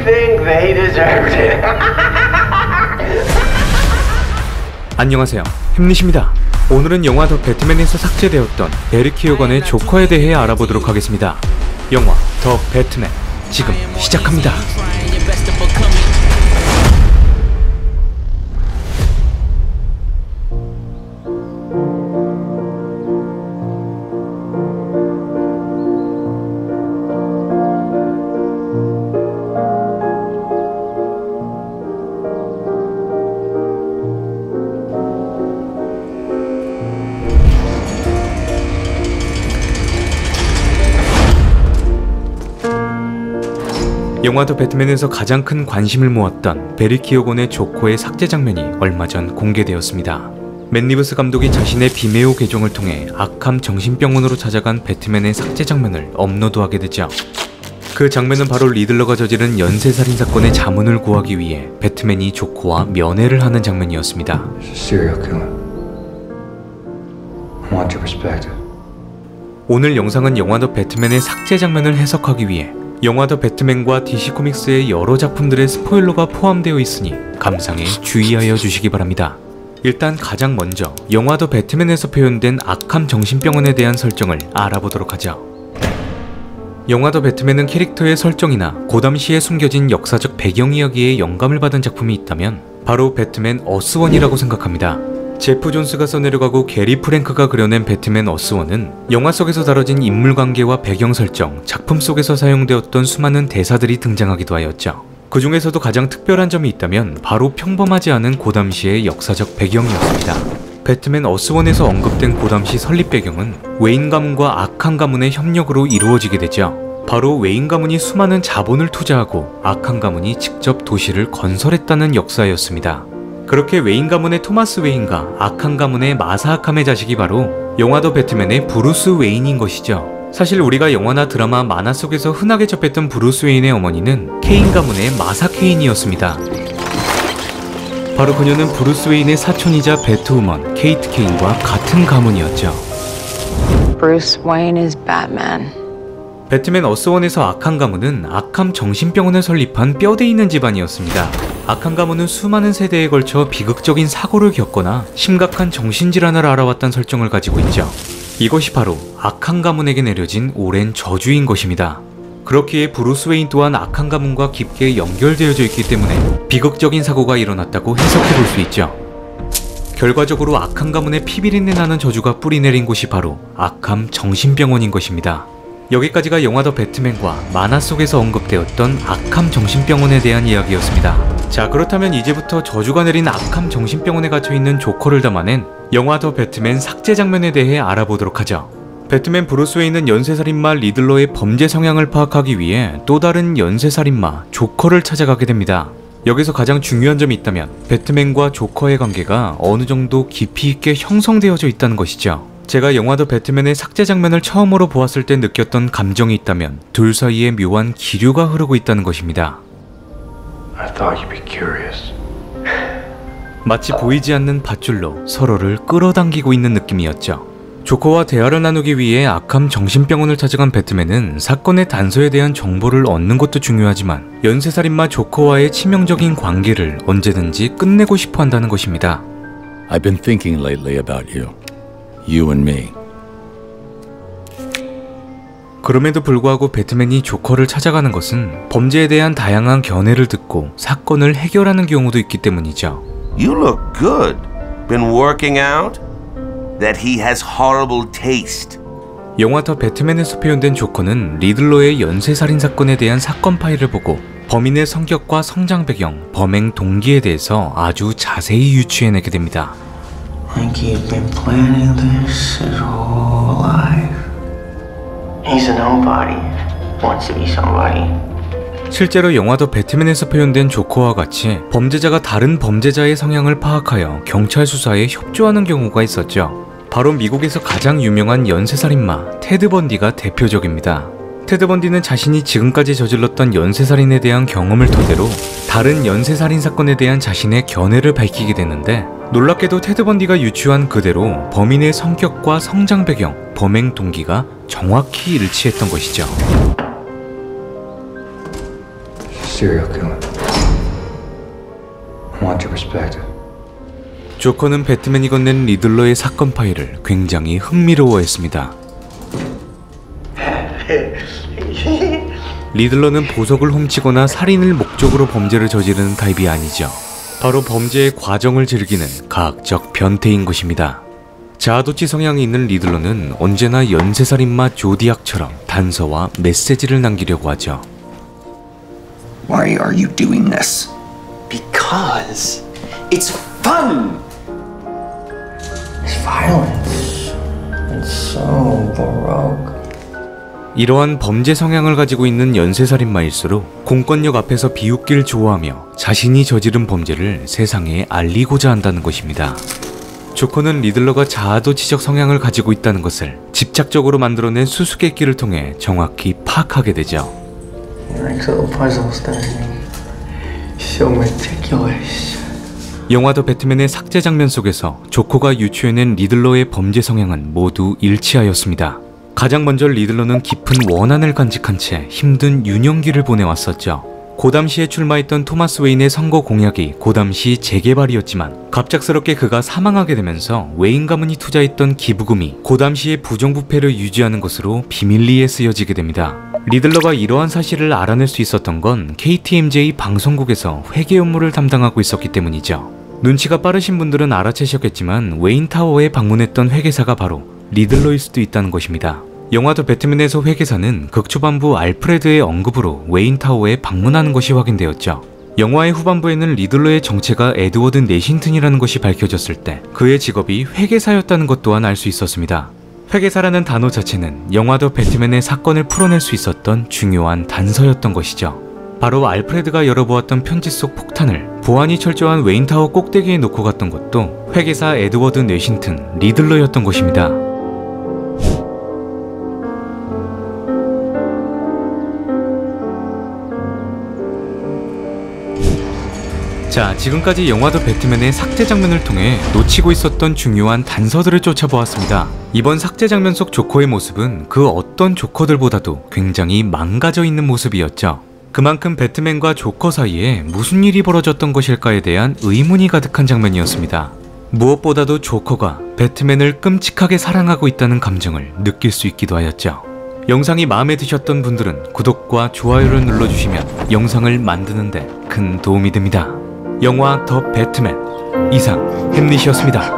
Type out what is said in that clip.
think they deserved it. 안녕하세요, 햄릿입니다. 오늘은 영화 더 배트맨에서 삭제되었던 베리 키어건의 조커에 대해 알아보도록 하겠습니다. 영화 더 배트맨 지금 시작합니다. 영화 더 배트맨에서 가장 큰 관심을 모았던 베리 키어건의 조커의 삭제 장면이 얼마 전 공개되었습니다. 맷 리브스 감독이 자신의 비메오 계정을 통해 아캄 정신병원으로 찾아간 배트맨의 삭제 장면을 업로드하게 되죠. 그 장면은 바로 리들러가 저지른 연쇄살인 사건의 자문을 구하기 위해 배트맨이 조커와 면회를 하는 장면이었습니다. 오늘 영상은 영화 더 배트맨의 삭제 장면을 해석하기 위해 영화 더 배트맨과 DC 코믹스의 여러 작품들의 스포일러가 포함되어 있으니 감상에 주의하여 주시기 바랍니다. 일단 가장 먼저 영화 더 배트맨에서 표현된 아캄 정신병원에 대한 설정을 알아보도록 하죠. 영화 더 배트맨은 캐릭터의 설정이나 고담 시에 숨겨진 역사적 배경 이야기에 영감을 받은 작품이 있다면 바로 배트맨 어스원이라고 생각합니다. 제프 존스가 써내려가고 게리 프랭크가 그려낸 배트맨 어스원은 영화 속에서 다뤄진 인물관계와 배경 설정, 작품 속에서 사용되었던 수많은 대사들이 등장하기도 하였죠. 그 중에서도 가장 특별한 점이 있다면 바로 평범하지 않은 고담시의 역사적 배경이었습니다. 배트맨 어스원에서 언급된 고담시 설립 배경은 웨인 가문과 아캄 가문의 협력으로 이루어지게 되죠. 바로 웨인 가문이 수많은 자본을 투자하고 아캄 가문이 직접 도시를 건설했다는 역사였습니다. 그렇게 웨인 가문의 토마스 웨인과 아캄 가문의 마사 아캄의 자식이 바로 영화 더 배트맨의 브루스 웨인인 것이죠. 사실 우리가 영화나 드라마, 만화 속에서 흔하게 접했던 브루스 웨인의 어머니는 케인 가문의 마사 케인이었습니다. 바로 그녀는 브루스 웨인의 사촌이자 배트우먼 케이트 케인과 같은 가문이었죠. Bruce Wayne is Batman. 배트맨 어스원에서 아캄 가문은 아캄 정신병원을 설립한 뼈대 있는 집안이었습니다. 아캄 가문은 수많은 세대에 걸쳐 비극적인 사고를 겪거나 심각한 정신질환을 앓아왔다는 설정을 가지고 있죠. 이것이 바로 아캄 가문에게 내려진 오랜 저주인 것입니다. 그렇기에 브루스 웨인 또한 아캄 가문과 깊게 연결되어져 있기 때문에 비극적인 사고가 일어났다고 해석해 볼 수 있죠. 결과적으로 아캄 가문의 피비린내 나는 저주가 뿌리내린 곳이 바로 아캄 정신병원인 것입니다. 여기까지가 영화 더 배트맨과 만화 속에서 언급되었던 아캄 정신병원에 대한 이야기였습니다. 자, 그렇다면 이제부터 저주가 내린 아캄 정신병원에 갇혀있는 조커를 담아낸 영화 더 배트맨 삭제 장면에 대해 알아보도록 하죠. 배트맨 브루스 웨인은 연쇄살인마 리들러의 범죄 성향을 파악하기 위해 또 다른 연쇄살인마 조커를 찾아가게 됩니다. 여기서 가장 중요한 점이 있다면 배트맨과 조커의 관계가 어느 정도 깊이 있게 형성되어져 있다는 것이죠. 제가 영화 더 배트맨의 삭제 장면을 처음으로 보았을 때 느꼈던 감정이 있다면 둘 사이에 묘한 기류가 흐르고 있다는 것입니다. 마치 보이지 않는 밧줄로 서로를 끌어당기고 있는 느낌이었죠. 조커와 대화를 나누기 위해 아캄 정신병원을 찾아간 배트맨은 사건의 단서에 대한 정보를 얻는 것도 중요하지만 연쇄살인마 조커와의 치명적인 관계를 언제든지 끝내고 싶어 한다는 것입니다. I've been thinking lately about you. You and me. 그럼에도 불구하고 배트맨이 조커를 찾아가는 것은 범죄에 대한 다양한 견해를 듣고 사건을 해결하는 경우도 있기 때문이죠. You look good. Been working out? That he has horrible taste. 영화 더 배트맨에서 표현된 조커는 리들러의 연쇄살인 사건에 대한 사건 파일을 보고 범인의 성격과 성장 배경, 범행 동기에 대해서 아주 자세히 유추해내게 됩니다. Like you've been planning this his whole life. He's a nobody. Wants to be somebody. 실제로 영화 더 배트맨에서 표현된 조커와 같이 범죄자가 다른 범죄자의 성향을 파악하여 경찰 수사에 협조하는 경우가 있었죠. 바로 미국에서 가장 유명한 연쇄살인마 테드 번디가 대표적입니다. 테드 번디는 자신이 지금까지 저질렀던 연쇄살인에 대한 경험을 토대로 다른 연쇄살인 사건에 대한 자신의 견해를 밝히게 되는데, 놀랍게도 테드 번디가 유추한 그대로 범인의 성격과 성장 배경, 범행 동기가 정확히 일치했던 것이죠. serial killer. I want your perspective. 조커는 배트맨이 건넨 리들러의 사건 파일을 굉장히 흥미로워했습니다. 리들러는 보석을 훔치거나 살인을 목적으로 범죄를 저지르는 타입이 아니죠. 바로 범죄의 과정을 즐기는 과학적 변태인 것입니다. 자아도취 성향이 있는 리들러는 언제나 연쇄살인마 조디악처럼 단서와 메시지를 남기려고 하죠. Why are you doing this? Because it's fun. It's violence. It's so baroque. 이러한 범죄 성향을 가지고 있는 연쇄살인마일수록 공권력 앞에서 비웃기를 좋아하며 자신이 저지른 범죄를 세상에 알리고자 한다는 것입니다. 조커는 리들러가 자아도취적 성향을 가지고 있다는 것을 집착적으로 만들어낸 수수께끼를 통해 정확히 파악하게 되죠. So meticulous. 영화 더 배트맨의 삭제 장면 속에서 조커가 유추해낸 리들러의 범죄 성향은 모두 일치하였습니다. 가장 먼저 리들러는 깊은 원한을 간직한 채 힘든 유년기를 보내왔었죠. 고 당시에 출마했던 토마스 웨인의 선거 공약이 고 당시 재개발이었지만 갑작스럽게 그가 사망하게 되면서 웨인 가문이 투자했던 기부금이 고 당시의 부정부패를 유지하는 것으로 비밀리에 쓰여지게 됩니다. 리들러가 이러한 사실을 알아낼 수 있었던 건 KTMJ 방송국에서 회계 업무를 담당하고 있었기 때문이죠. 눈치가 빠르신 분들은 알아채셨겠지만 웨인타워에 방문했던 회계사가 바로 리들러일 수도 있다는 것입니다. 영화 더 배트맨에서 회계사는 극초반부 알프레드의 언급으로 웨인타워에 방문하는 것이 확인되었죠. 영화의 후반부에는 리들러의 정체가 에드워드 내신튼이라는 것이 밝혀졌을 때 그의 직업이 회계사였다는 것 또한 알 수 있었습니다. 회계사라는 단어 자체는 영화 더 배트맨의 사건을 풀어낼 수 있었던 중요한 단서였던 것이죠. 바로 알프레드가 열어보았던 편지 속 폭탄을 보안이 철저한 웨인타워 꼭대기에 놓고 갔던 것도 회계사 에드워드 내신튼 리들러였던 것입니다. 자, 지금까지 영화 더 배트맨의 삭제 장면을 통해 놓치고 있었던 중요한 단서들을 쫓아보았습니다. 이번 삭제 장면 속 조커의 모습은 그 어떤 조커들보다도 굉장히 망가져 있는 모습이었죠. 그만큼 배트맨과 조커 사이에 무슨 일이 벌어졌던 것일까에 대한 의문이 가득한 장면이었습니다. 무엇보다도 조커가 배트맨을 끔찍하게 사랑하고 있다는 감정을 느낄 수 있기도 하였죠. 영상이 마음에 드셨던 분들은 구독과 좋아요를 눌러주시면 영상을 만드는데 큰 도움이 됩니다. 영화 더 배트맨 이상 햄릿이었습니다.